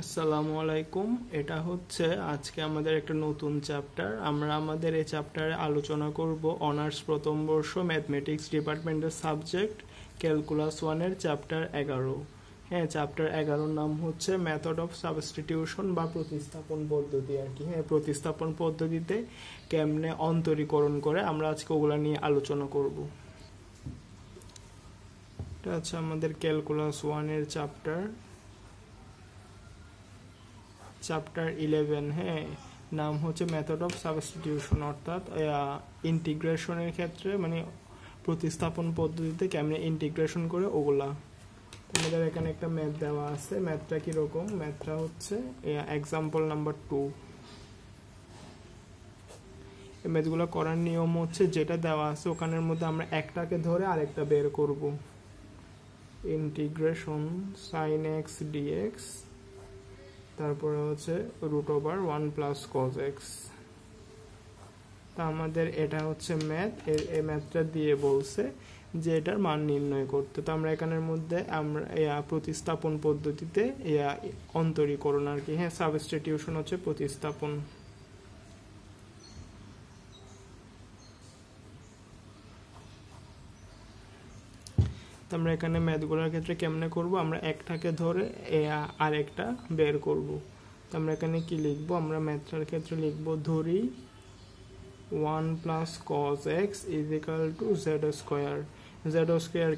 আসসালামু আলাইকুম। এটা হচ্ছে আজকে আমাদের একটা নতুন চ্যাপ্টার। আমরা আমাদের এই চ্যাপ্টারে আলোচনা করব অনার্স প্রথম বর্ষ ম্যাথমেটিক্স ডিপার্টমেন্টের সাবজেক্ট ক্যালকুলাস 1-এর চ্যাপ্টার 11। হ্যাঁ, চ্যাপ্টার 11-র নাম হচ্ছে মেথড অফ সাবস্টিটিউশন বা প্রতিস্থাপন পদ্ধতি আর কি। হ্যাঁ, প্রতিস্থাপন পদ্ধতিতে কেমনে অন্তরীকরণ করে আমরা আজকে ওগুলা নিয়ে আলোচনা করব। এটা হচ্ছে আমাদের ক্যালকুলাস 1-এর চ্যাপ্টার 11। হ্যাঁ, নাম হচ্ছে মেথড অফ সাবস্টিটিউশন, অর্থাৎ ইন্টিগ্রেশনের ক্ষেত্রে মানে প্রতিস্থাপন পদ্ধতিতে কেমনে ইন্টিগ্রেশন করে ওগুলা। আমাদের এখানে একটা ম্যাথ দেওয়া আছে। ম্যাথটা কিরকম? ম্যাথটা হচ্ছে এক্সাম্পল নাম্বার 2। এই ম্যাথগুলো করার নিয়ম হচ্ছে যেটা দেওয়া আছে ওখানের মধ্যে আমরা একটাকে ধরে আরেকটা বের করব। ইন্টিগ্রেশন sin x dx, তারপরে হচ্ছে √1 + cos x। তা আমাদের এটা হচ্ছে ম্যাথ। এই ম্যাথটা দিয়ে বলছে যে এটার মান নির্ণয় করতে। তো আমরা এখানের মধ্যে আমরা প্রতিস্থাপন পদ্ধতিতে অন্তরীকরণ আর কি। হ্যাঁ, সাবস্টিটিউশন হচ্ছে প্রতিস্থাপন। তো আমরা এখানে ম্যাথগুলোর ক্ষেত্রে কেমনে করব? আমরা একটাকে ধরে আরেকটা বের করব। তো আমরা এখানে কি লিখবো? আমরা ম্যাথটার ক্ষেত্রে লিখবো ধরি 1 + cos x = z²।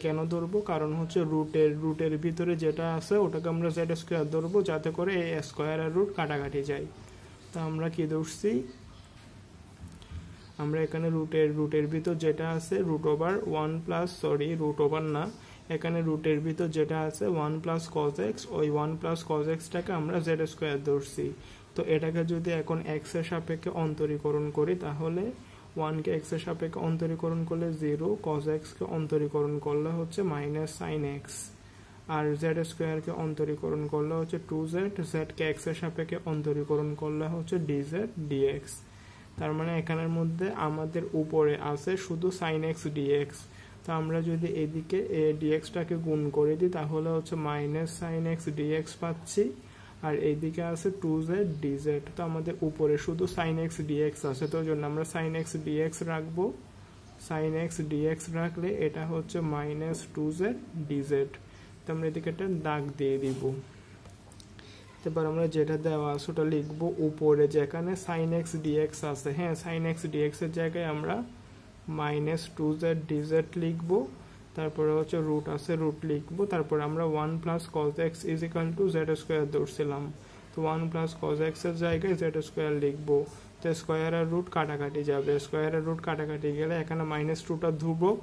কেন ধরবো? কারণ হচ্ছে রুটের ভিতরে যেটা আছে ওটাকে আমরা z² ধরবো, যাতে করে এই স্কোয়ার আর রুট কাটাকাটি যায়। তো আমরা কি ধরছি? আমরা এখানে রুটের ভিতর যেটা আছে √1 না, এখানে রুটের ভিতর যেটা আছে 1 + cos x, ওই 1 + cos x টাকে আমরা z² ধরছি। তো এটাকে যদি এখন x এর সাপেক্ষে অন্তরীকরণ করি তাহলে 1 কে x এর সাপেক্ষে অন্তরীকরণ করলে 0, cos x কে অন্তরীকরণ করলে হচ্ছে -sin x, আর z² কে অন্তরীকরণ করলে হচ্ছে 2z, z কে x এর সাপেক্ষে অন্তরীকরণ করলে হচ্ছে dz dx। তার মানে এখানের মধ্যে আমাদের উপরে আছে শুধু sin x dx। তো আমরা যদি এদিকে dx টাকে গুণ করে দিই তাহলে হচ্ছে -sin x dx পাচ্ছি, আর এইদিকে আছে 2z dz। তো আমাদের উপরে শুধু sin x dx আছে, তো জন্য আমরা sin x dx রাখবো। sin x dx রাখলে এটা হচ্ছে -2z dz। তো আমরা এদিকে একটা দাগ দিয়ে দিব। এবার আমরা যেটা দেওয়া আছে ওটা লিখবো উপরে যেখানে sin x dx আছে। হ্যাঁ, sin x dx এর জায়গায় আমরা -2z dz লিখবো, তারপরে হচ্ছে রুট আছে রুট লিখবো, তারপরে আমরা 1 + cos x = z² ধরছিলাম। তো 1 + cos x এর জায়গায় z² লিখবো। তো স্কোয়ার আর রুট কাটাকাটি যাবে, স্কোয়ার আর রুট কাটাকাটি গেলে এখানে -2টা ধ্রুবক,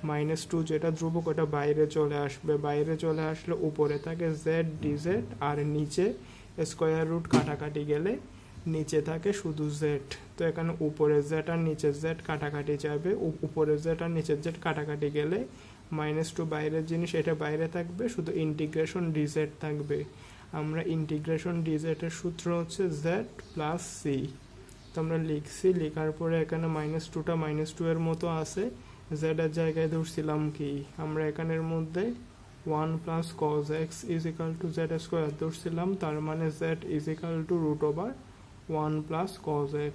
-2 যেটা ধ্রুবক ওটা বাইরে চলে আসবে। বাইরে চলে আসলে উপরে থাকে z dz, আর নিচে স্কোয়ার রুট কাটাকাটি গেলে নিচে থাকে শুধু z। তো এখানে উপরে z আর নিচে z কাটাকাটি যাবে, উপরে z আর নিচে z কাটাকাটি গেলে -2 বাইরের জিনিস, এটা বাইরে থাকবে, শুধু ইন্টিগ্রেশন dz থাকবে। আমরা ইন্টিগ্রেশন dz এর সূত্র হচ্ছে z + c। তো আমরা লিখছি, লেখার পরে এখানে -2টা -2 এর মতো আছে, z এর জায়গায় ধরছিলাম কি আমরা এখানের মধ্যে 1 + cos x = z² ধরছিলাম। তার মানে z √1 + cos x।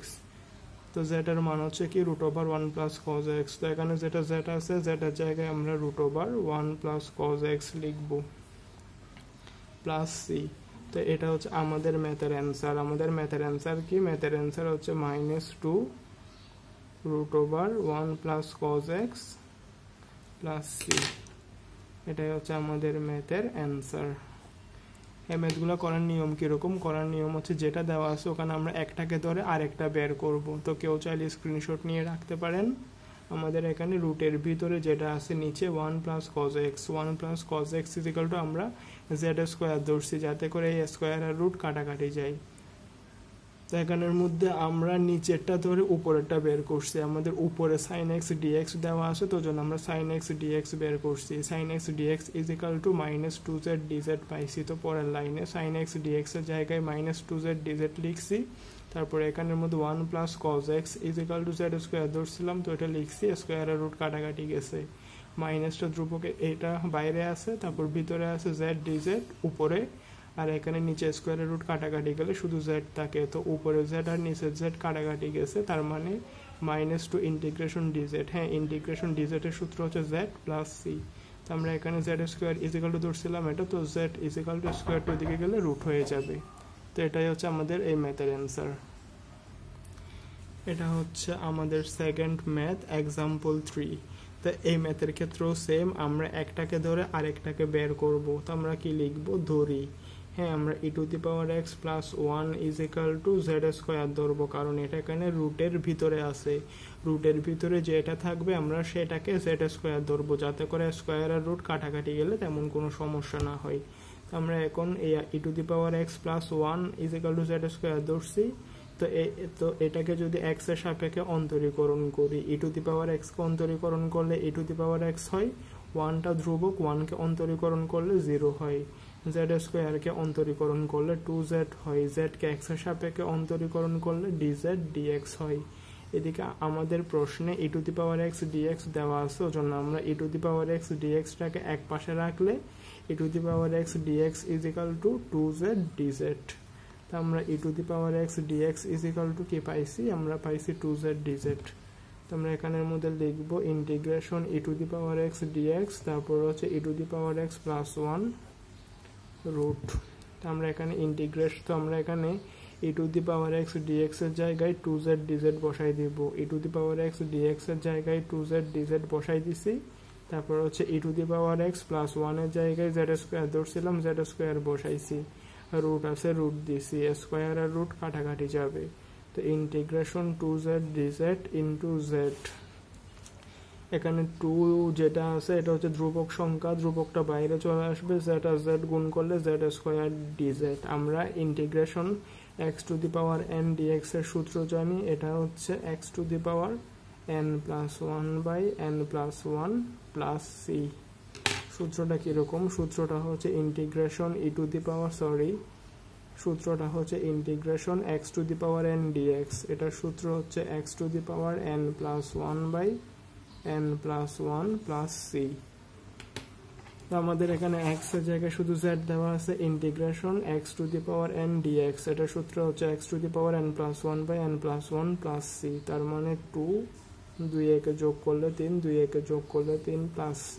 তো z এর মান হচ্ছে কি √1 + cos x। তো এখানে যেটা z আছে z এর জায়গায় আমরা √1 + cos x লিখব + c। তো এটা হচ্ছে আমাদের ম্যাথের অ্যান্সার। আমাদের ম্যাথের অ্যান্সার কি? ম্যাথের অ্যান্সার হচ্ছে -2 √1 + cos x + c। এটাই হচ্ছে আমাদের ম্যাথের অ্যান্সার। এই ম্যাথগুলো করার নিয়ম কিরকম? করার নিয়ম হচ্ছে যেটা দেওয়া আছে ওখানে আমরা একটাকে ধরে আরেকটা বের করব। তো কেউ চাইলে স্ক্রিনশট নিয়ে রাখতে পারেন। আমাদের এখানে রুটের ভিতরে যেটা আছে নিচে 1 + cos x, 1 + cos x = আমরা z² ধরছি, যাতে করে এই স্কোয়ার আর রুট কাটাকাটি যায়। তো এখানের মধ্যে আমরা নিচেরটা ধরে উপরেরটা বের করছি। আমাদের উপরে sin x dx দেওয়া আছে, তো জন্য আমরা sin x dx বের করছি। sin x dx = -2z dz পাইছি। তো পরের লাইনে sin x dx এর জায়গায় -2z dz লিখছি, তারপরে এখানের মধ্যে 1 + cos x = z² ধরছিলাম, তো এটা লিখছি, স্কোয়ার আর রুট কাটাকাটি গেছে, মাইনাসটা ধ্রুবকে এটা বাইরে আছে, তারপর ভিতরে আছে z dz, উপরে আর এখানে নিচে স্কোয়ারের রুট কাটাকাটি গেলে শুধু জেড থাকে, তো উপরে জেড আর নিচের জেড কাটাকাটি গেছে, তার মানে -2 ইন্টিগ্রেশন ডিজেড। হ্যাঁ, ইন্টিগ্রেশন ডিজেডের সূত্র হচ্ছে জেড প্লাস সি। তো আমরা এখানে জেড স্কোয়ার ইজিক্যাল টু ধরছিলাম এটা, তো জেড ইজিক্যাল টু স্কোয়ার টু দিকে গেলে রুট হয়ে যাবে। তো এটাই হচ্ছে আমাদের এই ম্যাথের অ্যান্সার। এটা হচ্ছে আমাদের সেকেন্ড ম্যাথ এক্সাম্পল 3। তো এই ম্যাথের ক্ষেত্রেও সেম, আমরা একটাকে ধরে আরেকটাকে বের করব। তো আমরা কি লিখবো, ধরি হ্যাঁ আমরা e⁻x + 1 = z² ধরবো, কারণ এটা এখানে রুটের ভিতরে আছে। রুটের ভিতরে যেটা থাকবে আমরা সেটাকে z² ধরবো, যাতে করে স্কোয়ার আর রুট কাটাকাটি গেলে তেমন কোনো সমস্যা না হয়। তো আমরা এখন এই e⁻x + 1 = z² ধরছি। তো এটাকে যদি x এর সাপেক্ষে অন্তরীকরণ করি, e⁻x কে অন্তরীকরণ করলে e⁻x হয়, 1টা ধ্রুবক, 1 কে অন্তরীকরণ করলে 0 হয়, z² কে অন্তরীকরণ করলে 2z হয়, z কে x এর সাপেক্ষে অন্তরীকরণ করলে dz dx হয়। এদিকে আমাদের প্রশ্নে e⁻x dx দেওয়া আছে, ওজন্য আমরা e⁻x dx টাকে এক পাশে রাখলে e⁻x dx = 2z dz। তো আমরা e⁻x dx = কি পাইছি, আমরা পাইছি 2z dz। তো আমরা এখানের মধ্যে লিখব ইন্টিগ্রেশন e⁻x dx, তারপর হচ্ছে e⁻x + 1 রুট। তো আমরা এখানে ইন্টিগ্রেশন, তো আমরা এখানে e⁻x dx এর জায়গায় 2z dz বসাই দিব, e⁻x dx এর জায়গায় 2z dz বসাই দিছি। তারপর হচ্ছে e⁻x + 1 এর জায়গায় z² ধরছিলাম, z² বসাইছি, রুট আছে রুট দিছি, স্কোয়ার আর রুট কাটাকাটি যাবে। তো integration 2z dz into z, এখানে 2 যেটা আছে এটা হচ্ছে ধ্রুবক সংখ্যা, ধ্রুবকটা বাইরে চলে আসবে, z আর z গুণ করলে z² dz। আমরা ইন্টিগ্রেশন x⁻n dx এর সূত্র জানি, এটা হচ্ছে x⁻n + 1/n+1 + c। সূত্রটা কিরকম, সূত্রটা হচ্ছে ইন্টিগ্রেশন সূত্রটা হচ্ছে ইন্টিগ্রেশন x⁻n dx, এটার সূত্র হচ্ছে x⁻n + 1/n+1 + c। তো আমাদের এখানে x এর জায়গায় শুধু z দেওয়া আছে, ইন্টিগ্রেশন x⁻n dx, এটার সূত্র হচ্ছে x⁻n + 1/n+1 + c। তার মানে 2, 2 একে যোগ করলে 3, 2 একে যোগ করলে 3 + c।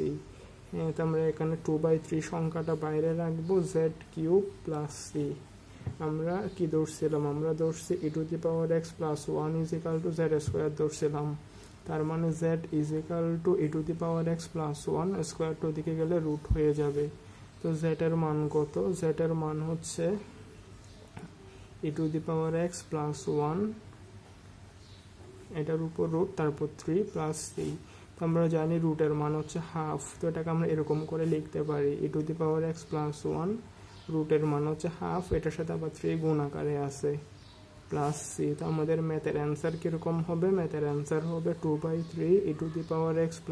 তো আমরা এখানে 2/3 সংখ্যাটা বাইরে রাখবো, z³ + c। আমরা কি ধরছিলাম, আমরা ধরছি e⁻x + 1 = z² ধরছিলাম, তার মানে z = e⁻x + 1 স্কোয়ার টু দিকে গেলে রুট হয়ে যাবে। তো z এর মান কত, z এর মান হচ্ছে e⁻x + 1, এটার উপর রুট, তারপর 3 + c। আমরা জানি রুটের মান হচ্ছে হাফ, তো এটাকে আমরা এরকম করে লিখতে পারি, e⁻x + 1 রুটের মান হচ্ছে হাফ, এটার সাথে আবার 3 গুণ আকারে আছে + c। তো আমাদের ম্যাথের অ্যান্সার কিরকম হবে, ম্যাথের অ্যান্সার হবে 2/3 e⁻x +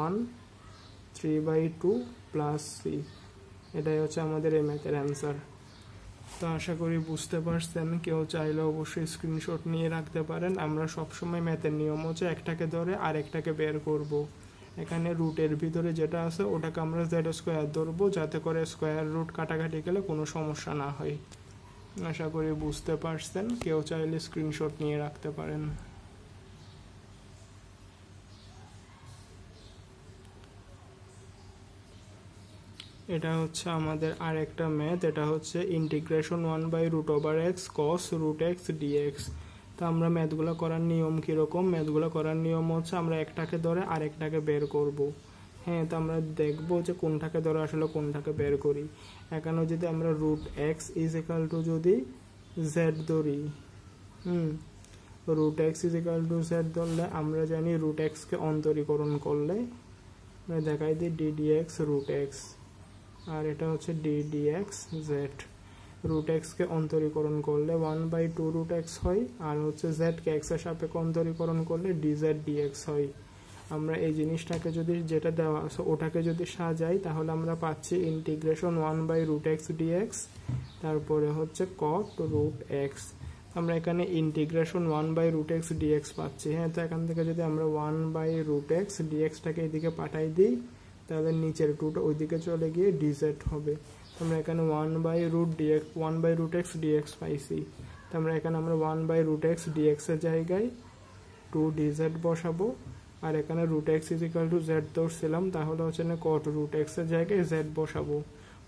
1 3/2 + c। এটাই হচ্ছে আমাদের এই ম্যাথের অ্যান্সার। তো আশা করি বুঝতে পারছেন, কেউ চাইলে অবশ্যই স্ক্রিনশট নিয়ে রাখতে পারেন। আমরা সবসময় ম্যাথের নিয়ম হচ্ছে একটাকে ধরে আরেকটাকে বের করব। এখানে রুটের ভিতরে যেটা আছে ওটাকে আমরা z² ধরবো, যাতে করে স্কোয়ার রুট কাটাকাটি গেলে কোনো সমস্যা না হয়। আশা করি বুঝতে পারছেন, কেউ চাইলে স্ক্রিনশট নিয়ে রাখতে পারেন। এটা হচ্ছে আমাদের আরেকটা ম্যাথ, এটা হচ্ছে integration 1/√x cos √x dx। তো আমরা ম্যাথগুলো করার নিয়ম কীরকম, ম্যাথগুলো করার নিয়ম হচ্ছে আমরা একটাকে ধরে আরেকটাকে বের করব। হ্যাঁ, তো আমরা দেখবো যে কোনটাকে ধরে আসলে কোনটাকে বের করি। এখানে যদি আমরা √x = যদি z ধরি, √x = z ধরলে আমরা জানি √x কে অন্তরীকরণ করলে আমরা দেখাই দিই ddx √x, আর এটা হচ্ছে ddx z। √x কে অন্তরীকরণ করলে 1/2√x হয়, আর হচ্ছে z কে x এর সাপেক্ষে অন্তরীকরণ করলে dz dx হয়। আমরা এই জিনিসটাকে যদি যেটা দেওয়া আছে ওটাকে যদি সাজাই তাহলে আমরা পাচ্ছি ইন্টিগ্রেশন 1/√x dx, তারপরে হচ্ছে cot √x। আমরা এখানে ইন্টিগ্রেশন 1/√x dx পাচ্ছি। হ্যাঁ, তো এখান থেকে যদি আমরা 1/√x dx টাকে এদিকে পাঠাই দিই তাহলে নিচের 2টা ওইদিকে চলে গিয়ে dz হবে। আমরা এখানে 1/√x 1/√x dx পাইছি। তো আমরা এখানে 1/√x dx এর জায়গায় 2dz বসাবো, আর এখানে √x = z ধরছিলাম, তাহলে হচ্ছে না cot√x এর জায়গায় z বসাবো।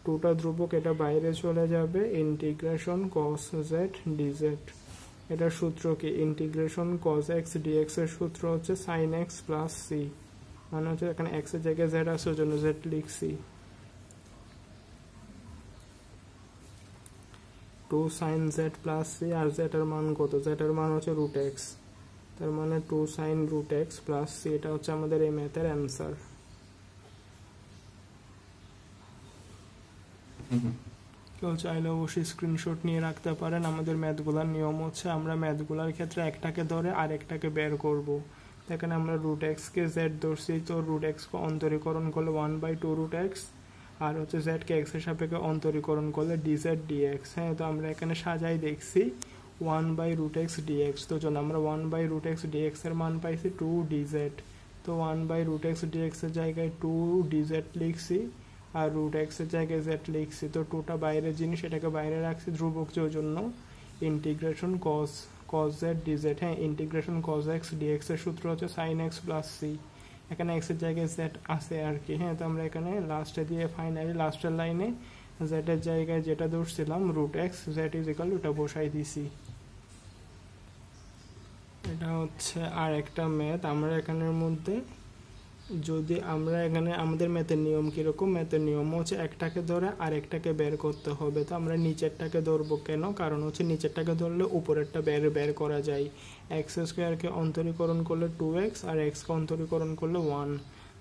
2টা ধ্রুবক, এটা বাইরে চলে যাবে, ইন্টিগ্রেশন cos z dz। এটার সূত্র কি? ইন্টিগ্রেশন cos x dx এর সূত্র হচ্ছে sin x প্লাস c, মানে হচ্ছে এখানে x এর জায়গায় z আছে ওই জন্য z লিখছি। 2 sin z প্লাস c, আর z এর মান কত? z এর মান হচ্ছে √x, তার মানে 2 sin √x প্লাস c। এটা হচ্ছে আমাদের এই ম্যাথের অ্যান্সার। কেউ চাইলে অবশ্যই স্ক্রিনশট নিয়ে রাখতে পারেন। আমাদের ম্যাথগুলার নিয়ম হচ্ছে আমরা ম্যাথগুলার ক্ষেত্রে একটাকে ধরে আরেকটাকে বের করব। এখানে আমরা √x কে z ধরছি, তো √x কে অন্তরীকরণ করলে 1/2√x, আর হচ্ছে z কে x এর সাপেক্ষে অন্তরীকরণ করলে dz dx। হ্যাঁ, তো আমরা এখানে সাজাই দেখছি 1/√x dx, তো যখন আমরা 1/√x dx এর মান পাইছি 2dz, তো 1/√x dx এর জায়গায় 2dz লিখছি, আর √x এর জায়গায় z লিখছি। তো 2টা বাইরের জিনিস, এটাকে বাইরে রাখছি ধ্রুবক জন্য। Integration cos z dz। হ্যাঁ, ইন্টিগ্রেশন cos x dx এর সূত্র হচ্ছে sin x প্লাস c। এখানে x এর জায়গায় z আছে আর কি। হ্যাঁ, তো আমরা এখানে লাস্টে দিয়ে ফাইনালি লাস্টের লাইনে z এর জায়গায় যেটা ধরছিলাম √x z = এটা বসাই দিছি। এটা হচ্ছে আর একটা ম্যাথ। আমরা এখানের মধ্যে যদি আমরা এখানে আমাদের ম্যাথের নিয়ম কিরকম? ম্যাথের নিয়ম হচ্ছে একটাকে ধরে আরেকটাকে বের করতে হবে। তো আমরা নিচেরটাকে ধরবো কেন? কারণ হচ্ছে নিচেরটাকে ধরলে উপরেরটা বের করা যায়। x² কে অন্তরীকরণ করলে 2x, আর x কে অন্তরীকরণ করলে 1।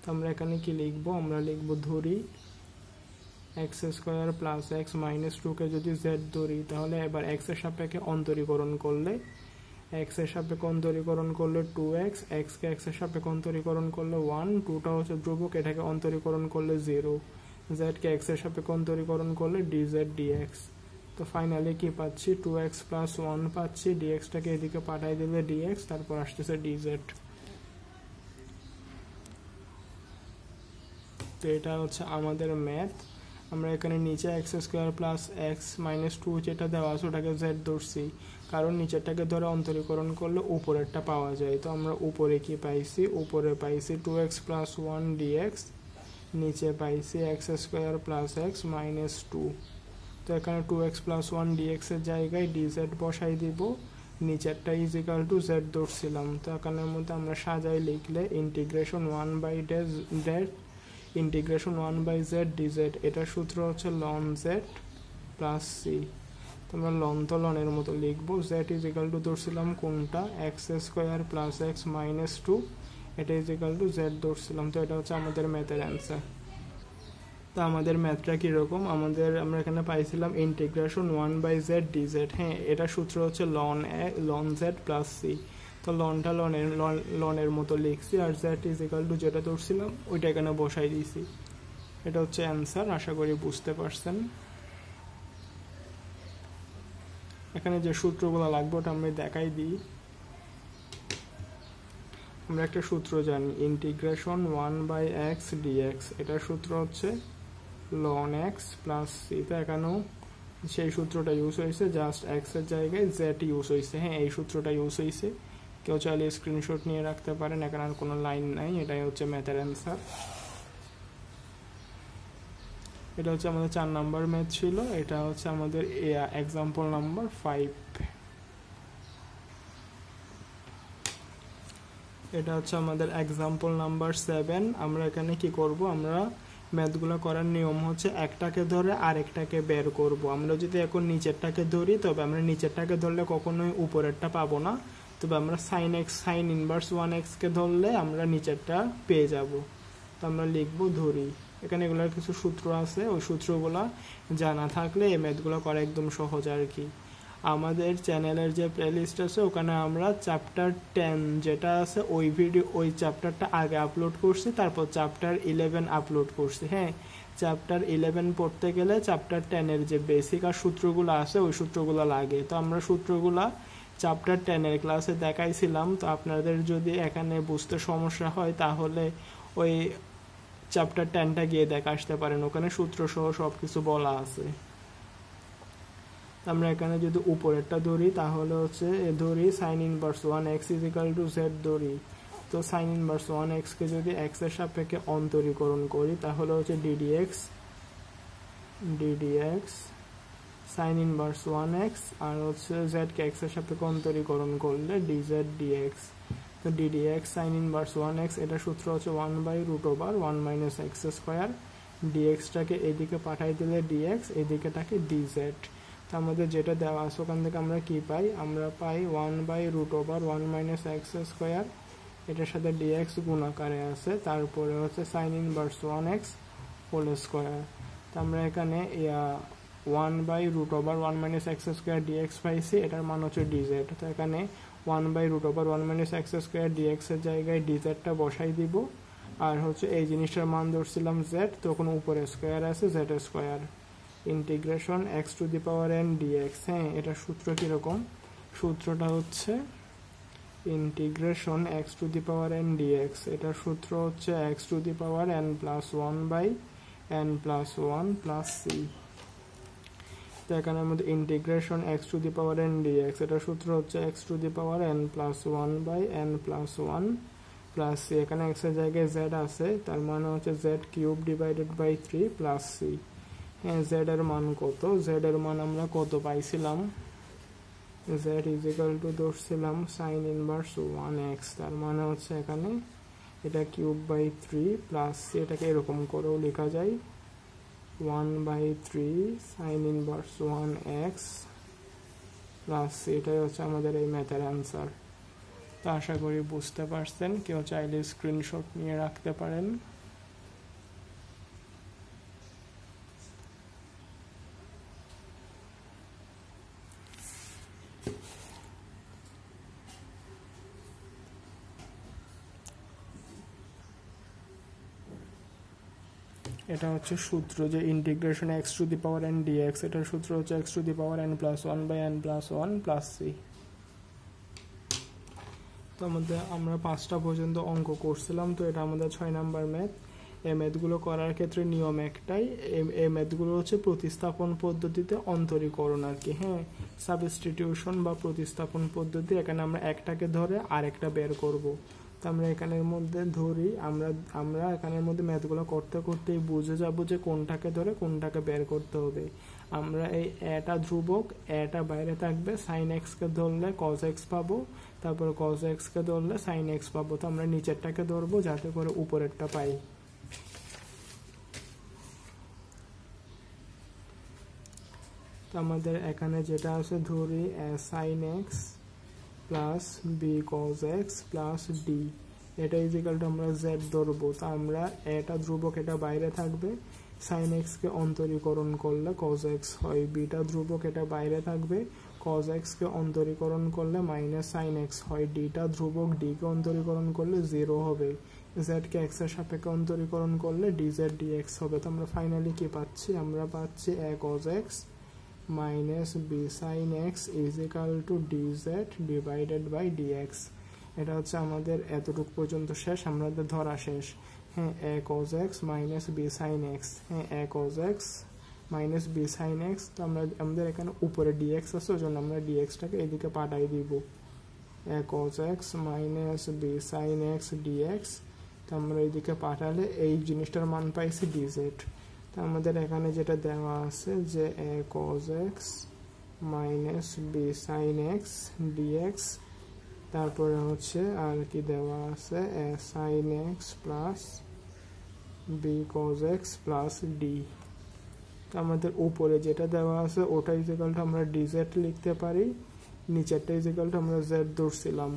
তো আমরা এখানে কি লিখবো? আমরা লিখবো ধরি x² প্লাস x মাইনাস 2 কে যদি z ধরি, তাহলে এবার x এর সাপেক্ষে অন্তরীকরণ করলে x এর সাপেক্ষে অন্তরীকরণ করলে 2x, x কে x এর সাপেক্ষে অন্তরীকরণ করলে 1, 2টা হচ্ছে ধ্রুবক, এটাকে অন্তরীকরণ করলে 0, z কে x এর সাপেক্ষে অন্তরীকরণ করলে dz dx। তো ফাইনালি কি পাচ্ছি? 2x প্লাস 1 পাচ্ছি, dx টাকে এদিকে পাঠাই দিলে dx, তারপর আসতেছে dz। তো এটা হচ্ছে আমাদের ম্যাথ। আমরা এখানে নিচে x² প্লাস x মাইনাস 2 যেটা দেওয়া আছে ওটাকে z ধরছি, কারণ নিচেরটাকে ধরে অন্তরীকরণ করলে উপরেরটা পাওয়া যায়। তো আমরা উপরে কি পাইছি? উপরে পাইছি 2x প্লাস 1 dx, নিচে পাইছি x² প্লাস x মাইনাস 2। তো এখানে 2x প্লাস 1 dx এর জায়গায় dz বসাই দিব, নিচেরটা = z ধরছিলাম। তো এখানের মধ্যে আমরা সাজাই লিখলে ইন্টিগ্রেশন 1/z dz, এটার সূত্র হচ্ছে ln z প্লাস c। তোমরা লন তো লনের মতো লিখবো, z = ধরছিলাম কোনটা? x² প্লাস x মাইনাস 2, এটা = z ধরছিলাম। তো এটা হচ্ছে আমাদের ম্যাথের অ্যান্সার। তো আমাদের ম্যাথটা কীরকম? আমরা এখানে পাইছিলাম ইন্টিগ্রেশন 1/z dz। হ্যাঁ, এটা সূত্র হচ্ছে ln z প্লাস c। তো লনটা লনের মতো লিখছি, আর z = যেটা ধরছিলাম ওইটা এখানে বসাই দিয়েছি। এটা হচ্ছে অ্যান্সার। আশা করি বুঝতে পারছেন। এখানে যে সূত্রগুলো লাগবে ওটা আমি দেখাই দিই। আমরা একটা সূত্র জানি, ইন্টিগ্রেশন 1/x dx, এটার সূত্র হচ্ছে ln x প্লাস c। তো এখানেও সেই সূত্রটা ইউজ হয়েছে, জাস্ট x এর জায়গায় z ইউজ হয়েছে। হ্যাঁ, এই সূত্রটা ইউজ হয়েছে। কেউ চাইলে স্ক্রিনশট নিয়ে রাখতে পারেন, এখানে আর কোনো লাইন নাই। এটাই হচ্ছে ম্যাথের অ্যান্সার। এটা হচ্ছে আমাদের 4 নাম্বার ম্যাথ ছিল। এটা হচ্ছে আমাদের এক্সাম্পল নাম্বার 5। এটা হচ্ছে আমাদের এক্সাম্পল নাম্বার 7। আমরা এখানে কি করব? আমরা ম্যাথগুলো করার নিয়ম হচ্ছে একটাকে ধরে আরেকটাকে বের করব। আমরা যদি এখন নিচেরটাকে ধরি, তবে আমরা নিচেরটাকে ধরলে কখনোই উপরেরটা পাবো না। তবে আমরা sin ইনভার্স 1x কে ধরলে আমরা নিচেরটা পেয়ে যাব। তো আমরা লিখবো ধরি। এখানে এগুলোর কিছু সূত্র আছে, ওই সূত্রগুলো জানা থাকলে এই ম্যাথগুলো করা একদম সহজ আর কি। আমাদের চ্যানেলের যে প্লেলিস্ট আছে ওখানে আমরা চ্যাপ্টার 10 যেটা আছে ওই চ্যাপ্টারটা আগে আপলোড করছি, তারপর চ্যাপ্টার 11 আপলোড করছি। হ্যাঁ, চ্যাপ্টার 11 পড়তে গেলে চ্যাপ্টার 10-এর যে বেসিক আর সূত্রগুলো আছে ওই সূত্রগুলো লাগে। তো আমরা সূত্রগুলা চ্যাপ্টার 10-এর ক্লাসে দেখাইছিলাম। তো আপনাদের যদি এখানে বুঝতে সমস্যা হয় তাহলে ওই চ্যাপ্টার 10টা গিয়ে দেখে আসতে পারেন, ওখানে সূত্র সহ সব কিছু বলা আছে। আমরা এখানে যদি উপরেরটা ধরি তাহলে হচ্ছে ধরি sign inverse 1x is equal to Z ধরি। তো সাইন ইনভার্স 1x কে যদি x এর সাপেক্ষে অন্তরীকরণ করি তাহলে হচ্ছে ddx সাইন ইনভার্স 1x, আর হচ্ছে z কে x এর সাপেক্ষে অন্তরীকরণ করলে dz dx। তো ddx সাইন ইনভার্স 1x এটা সূত্র হচ্ছে 1/√1 মাইনাস এক্স স্কোয়ার, dx টাকে এদিকে পাঠাই দিলে dx, এদিকে থাকে dz। তো আমাদের যেটা দেওয়া আছে ওখান থেকে আমরা কি পাই, আমরা পাই 1/√1 মাইনাস এক্স স্কোয়ার, এটার সাথে dx গুণাকারে আছে, তারপরে হচ্ছে sign inverse 1x whole square. তো আমরা এখানে 1/√1 মাইনাস এক্স স্কোয়ার dx পাইছি, এটার মান হচ্ছে dz। তো এখানে 1/√1 মাইনাস এক্স স্কোয়ার dx এর জায়গায় dz-টা বসাই দিব, আর হচ্ছে এই জিনিসটার মান ধরছিলাম z, তখন উপরে স্কোয়ার আছে z square integration x two the power n dx। হ্যাঁ, এটা সূত্র কিরকম, সূত্রটা হচ্ছে integration x two the power n dx, এটার সূত্র হচ্ছে x two the power n plus 1/n plus 1 plus c। তো এখানে আমাদের integration x two the power n dx, এটার সূত্র হচ্ছে x two the power n plus 1/n plus 1 plus c। এখানে x এর জায়গায় z আছে, তার মানে হচ্ছে z cube divided by 3 plus c। হ্যাঁ, z এর মান কত, z এর মান আমরা কত পাইছিলাম, z ইজ ইকুয়াল টু ধরছিলাম সাইন ইনভার্স 1x, তার মানে হচ্ছে এখানে এটা কিউব বাই 3 প্লাস c, এটাকে এরকম করেও লেখা যায় 1/3 sign inverse 1x plus c। এটাই হচ্ছে আমাদের এই ম্যাথের অ্যান্সার। তো আশা করি বুঝতে পারছেন, কেউ চাইলে স্ক্রিনশট নিয়ে রাখতে পারেন। এটা হচ্ছে সূত্র যে integration x two the power n dx, এটার সূত্র হচ্ছে x two the power n plus 1/n plus 1 plus c। তো আমরা 5টা পর্যন্ত অঙ্ক করছিলাম, তো এটা আমাদের 6 নাম্বার ম্যাথ। এই ম্যাথগুলো করার ক্ষেত্রে নিয়ম একটাই, এই ম্যাথগুলো হচ্ছে প্রতিস্থাপন পদ্ধতিতে অন্তরীকরণ আর কি। হ্যাঁ, সাবস্টিটিউশন বা প্রতিস্থাপন পদ্ধতি, এখানে আমরা একটাকে ধরে আরেকটা বের করব। তো আমরা এখানের মধ্যে ধরি, আমরা এখানের মধ্যে ম্যাথগুলো করতে করতেই বুঝে যাব যে কোনটাকে ধরে কোনটাকে বের করতে হবে। আমরা এই এটা ধ্রুবক, এটা বাইরে থাকবে, সাইন এক্সকে ধরলে কজ এক্স পাবো, তারপরে কজ এক্সকে ধরলে সাইন এক্স পাবো। তো আমরা নিচেরটাকে ধরবো যাতে করে উপরেরটা পাই। তো আমাদের এখানে যেটা আছে ধরি sine x plus b cos x plus d, এটা ইজিক্যাল টু আমরা জেড ধরবো। তো আমরা এটা ধ্রুবক, এটা বাইরে থাকবে, সাইন এক্সকে অন্তরীকরণ করলে কজ এক্স হয়, বিটা ধ্রুবক, এটা বাইরে থাকবে, কজ এক্সকে অন্তরীকরণ করলে মাইনাস সাইন এক্স হয়, ডিটা ধ্রুবক, ডিকে অন্তরীকরণ করলে 0 হবে, জেডকে এক্স এর সাপেক্ষে অন্তরীকরণ করলে ডিজেড ডিএক্স হবে। তো আমরা ফাইনালি কি পাচ্ছি, আমরা পাচ্ছি a cos x minus b sine x is equal to dz divided by dx. এটা হচ্ছে আমাদের এতটুকু পর্যন্ত শেষ, আমাদের ধরা শেষ। হ্যাঁ, a cos x minus b sine x, হ্যাঁ a cos x minus b sine x. তো আমাদের এখানে উপরে ডিএক্স আছে, ওই জন্য আমরা ডিএক্সটাকে এদিকে পাঠাই দিব, a cos x minus b sine x dx. তো আমরা এইদিকে পাঠালে এই জিনিসটার মান পাইছি ডিজেড। তো আমাদের এখানে যেটা দেওয়া আছে যে a cos x minus b sine x dx, তারপরে হচ্ছে আর কি দেওয়া আছে a sine x plus b cos x plus d. তো আমাদের উপরে যেটা দেওয়া আছে ওটা ইজিক্যালটা আমরা ডিজেড লিখতে পারি, নিচেরটা ইজিক্যালটা আমরা জেড ধরছিলাম।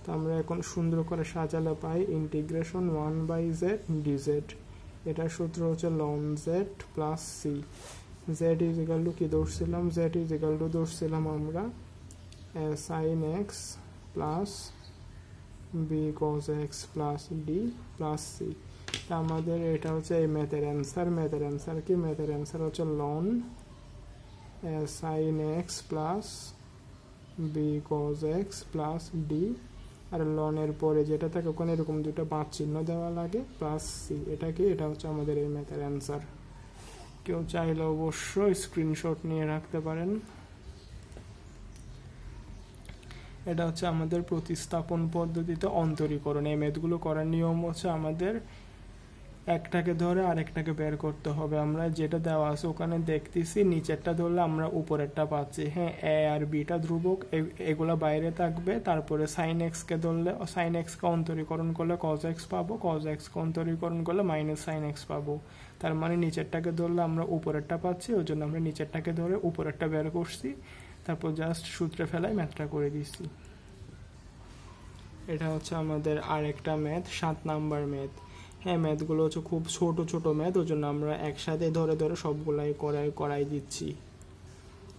তো আমরা এখন সুন্দর করে সাজালে পাই ইন্টিগ্রেশন 1/z ডিজেড, এটার সূত্র হচ্ছে ln z plus c. Z equal to কি ধরছিলাম, জেড ইজিক্যাল টু ধরছিলাম আমরা sine x plus b cos x plus d plus c. তা আমাদের এটা হচ্ছে এই ম্যাথের অ্যান্সার। ম্যাথের অ্যান্সার কি, ম্যাথের অ্যান্সার হচ্ছে ln sine x plus b cos x plus d. আর লনের পরে যেটা থাকে ওখানে এরকম দুটো 5 চিহ্ন দেওয়া লাগে প্লাস সি। এটা কি? এটা হচ্ছে আমাদের এই ম্যাথের অ্যান্সার। কেউ চাইলে অবশ্যই স্ক্রিনশট নিয়ে রাখতে পারেন। এটা হচ্ছে আমাদের প্রতিস্থাপন পদ্ধতিতে অন্তরীকরণ। এই ম্যাথগুলো করার নিয়ম হচ্ছে আমাদের একটাকে ধরে আরেকটাকে বের করতে হবে। আমরা যেটা দেওয়া আছে ওখানে দেখতেছি নিচেরটা ধরলে আমরা উপরেরটা পাচ্ছি। হ্যাঁ, এ আর বিটা ধ্রুবক, এগুলা বাইরে থাকবে। তারপরে সাইন এক্সকে ধরলে সাইন এক্সকে অন্তরীকরণ করলে কজ এক্স পাবো, কজ এক্সকে অন্তরীকরণ করলে মাইনাস সাইন এক্স পাবো। তার মানে নিচেরটাকে ধরলে আমরা উপরেরটা পাচ্ছি, ওই জন্য আমরা নিচেরটাকে ধরে উপরেরটা বের করছি, তারপর জাস্ট সূত্রে ফেলায় ম্যাথটা করে দিচ্ছি। এটা হচ্ছে আমাদের আরেকটা ম্যাথ, 7 নাম্বার ম্যাথ। হ্যাঁ, ম্যাথগুলো হচ্ছে খুব ছোট ছোট ম্যাথ, ওই জন্য আমরা একসাথে ধরে ধরে সবগুলাই করাই দিচ্ছি।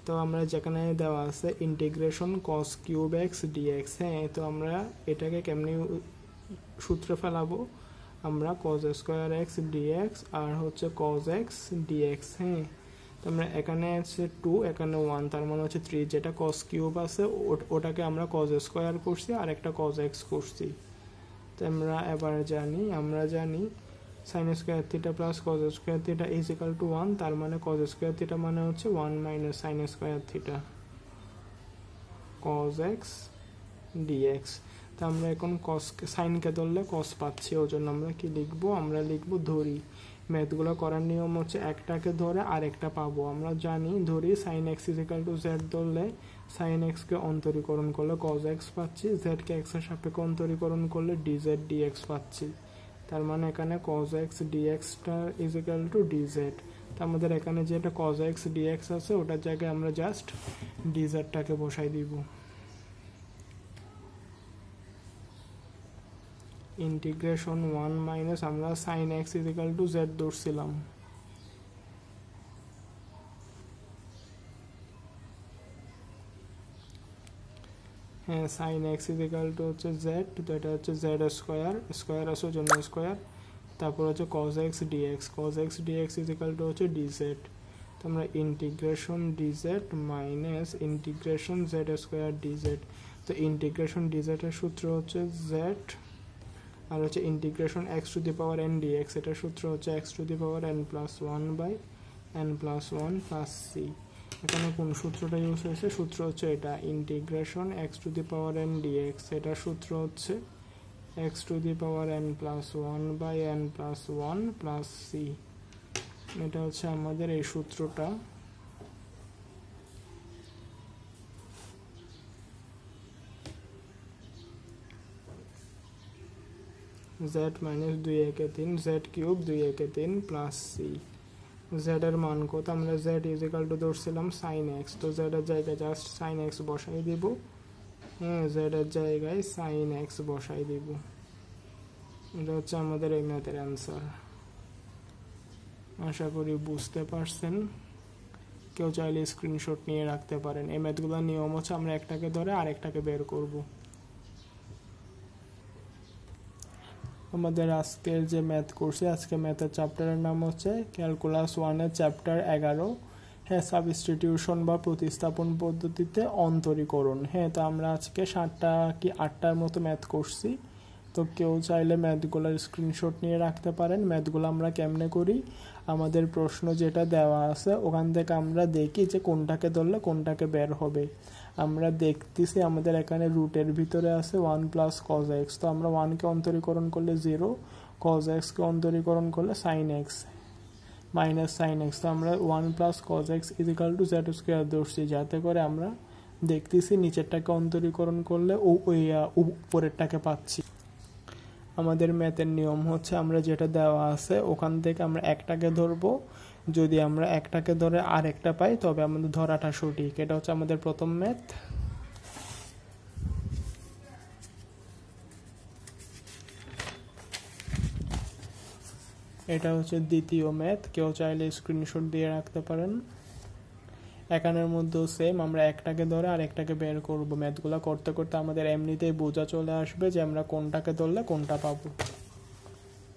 তো আমরা যেখানে দেওয়া আছে integration cos cube x d x, হ্যাঁ, তো আমরা এটাকে কেমনি সূত্রে ফেলাবো? আমরা কজ স্কোয়ার এক্স ডিএক্স আর হচ্ছে কজ এক্স ডিএক্স। হ্যাঁ, তো আমরা এখানে আছে 2, এখানে 1, তার মানে হচ্ছে 3। যেটা কস কিউব আছে ওটাকে আমরা কজ স্কোয়ার করছি আর একটা কজ এক্স করছি। তো আমরা এবার জানি sine square theta plus cos square theta is equal to 1, তার মানে কজ স্কোয়ার থিটা মানে হচ্ছে 1 minus sine square theta cos x dx. তো আমরা এখন সাইনকে ধরলে কস পাচ্ছি, ওই জন্য আমরা কি লিখবো? আমরা লিখবো ধরি। ম্যাথগুলো করার নিয়ম হচ্ছে একটাকে ধরে আরেকটা পাবো। আমরা জানি ধরি sine x is equal to z ধরলে সাইন এক্সকে অন্তরীকরণ করলে কজ এক্স পাচ্ছি, জেডকে এক্সের সাপেক্ষে অন্তরীকরণ করলে ডিজেড ডিএক্স পাচ্ছি। তার মানে এখানে কজ এক্স ডিএক্সটা ইজ ইকাল টু ডিজেড। তো আমাদের এখানে যেটা কজ এক্স ডিএক্স আছে ওটার জায়গায় আমরা জাস্ট ডিজেডটাকে বসাই দিব। ইন্টিগ্রেশন 1 মাইনাস আমরা sine x is equal to Z ধরছিলাম। হ্যাঁ, sine x is equal to হচ্ছে জেড, তো এটা হচ্ছে জেড স্কোয়ার আছে জন্য স্কোয়ার, তারপর হচ্ছে cos x dx is equal to হচ্ছে ডিজেড। তো আমরা integration DZ minus integration Z square DZ. তো ইন্টিগ্রেশন ডিজেডের সূত্র হচ্ছে জেড আর হচ্ছে integration x to the power N dx, এটার সূত্র হচ্ছে x to the power n plus 1 by n plus 1 plus C. এখানে কোন সূত্রটা ইউজ হয়েছে? সূত্র হচ্ছে এটা integration x to the power N dx, এটার সূত্র হচ্ছে x to the power n plus 1 by n plus 1 plus c. এটা হচ্ছে আমাদের এই সূত্রটা। জেড মাইনাস 2 একে 3 জেড কিউব 2 একে 3 প্লাস সি। জেড এর মান কত? আমরা জেড ইজ ইকাল টু ধরছিলাম সাইন এক্স, তো জেড এর জায়গায় জাস্ট সাইন এক্স বসাই দিব। হ্যাঁ, জেড এর জায়গায় সাইন এক্স বসাই দিব। এটা হচ্ছে আমাদের এই ম্যাথের অ্যান্সার। আশা করি বুঝতে পারছেন। কেউ চাইলে স্ক্রিনশট নিয়ে রাখতে পারেন। এই ম্যাথগুলোর নিয়ম হচ্ছে আমরা একটাকে ধরে আরেকটাকে বের করব। আমাদের আজকের যে ম্যাথ করছি, আজকে ম্যাথের চ্যাপ্টারের নাম হচ্ছে ক্যালকুলাস 1-এর চ্যাপ্টার 11। হ্যাঁ, সাবস্টিটিউশন বা প্রতিস্থাপন পদ্ধতিতে অন্তরীকরণ। হ্যাঁ, তো আমরা আজকে 7টা কি 8টার মতো ম্যাথ করছি। তো কেউ চাইলে ম্যাথগুলোর স্ক্রিনশট নিয়ে রাখতে পারেন। ম্যাথগুলো আমরা কেমনে করি? আমাদের প্রশ্ন যেটা দেওয়া আছে ওখান থেকে আমরা দেখি যে কোনটাকে ধরলে কোনটাকে বের হবে। আমরা দেখতেছি আমাদের এখানে রুটের ভিতরে আছে 1 প্লাস কজ এক্স, তো আমরা 1কে অন্তরীকরণ করলে 0, কজ এক্সকে অন্তরীকরণ করলে sine x minus sine x. তো আমরা 1 plus cos x is equal to z square ধরছি, যাতে করে আমরা দেখতেছি নিচেরটাকে অন্তরীকরণ করলে ওই উপরেরটাকে পাচ্ছি। আমাদের ম্যাথের নিয়ম হচ্ছে আমরা যেটা দেওয়া আছে ওখান থেকে আমরা একটাকে ধরবো, যদি আমরা একটাকে ধরে আর একটা পাই তবে আমাদের ধরাটা সঠিক। এটা হচ্ছে আমাদের প্রথম ম্যাথ। এটা হচ্ছে দ্বিতীয় ম্যাথ, কেউ চাইলে স্ক্রিনশট দিয়ে রাখতে পারেন। এখানের মধ্যেও সেম, আমরা একটাকে ধরে আর একটাকে বের করব। ম্যাথগুলো করতে করতে আমাদের এমনিতেই বোঝা চলে আসবে যে আমরা কোনটাকে ধরলে কোনটা পাবো।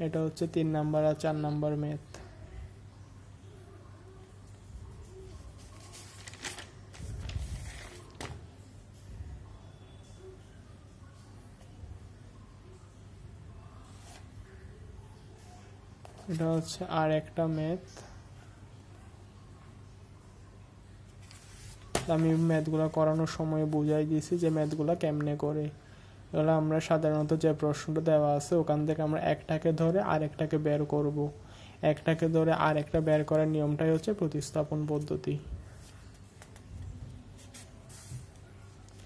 এটা হচ্ছে 3 নাম্বার আর 4 নাম্বার ম্যাথ। এটা হচ্ছে আর একটা ম্যাথ। আমি ম্যাথগুলো করানোর সময় বুঝাই দিয়েছি যে ম্যাথগুলো কেমনে করে। এগুলো আমরা সাধারণত যে প্রশ্নটা দেওয়া আছে ওখান থেকে আমরা একটাকে ধরে আরেকটাকে বের করব। একটাকে ধরে আরেকটা বের করার নিয়মটাই হচ্ছে প্রতিস্থাপন পদ্ধতি।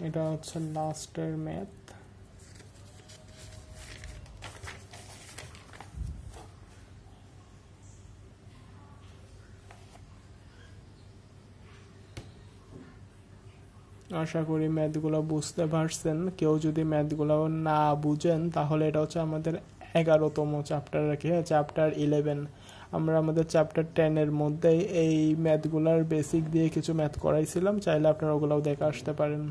এটা হচ্ছে লাস্টের ম্যাথ। আশা করি ম্যাথগুলো বুঝতে পারছেন। কেউ যদি ম্যাথগুলো না বুঝেন তাহলে এটা হচ্ছে আমাদের 11তম চ্যাপ্টার আর কি, চ্যাপ্টার 11। আমরা আমাদের চ্যাপ্টার 10-এর মধ্যেই এই ম্যাথগুলোর বেসিক দিয়ে কিছু ম্যাথ করাইছিলাম, চাইলে আপনারা ওগুলোও দেখে আসতে পারেন।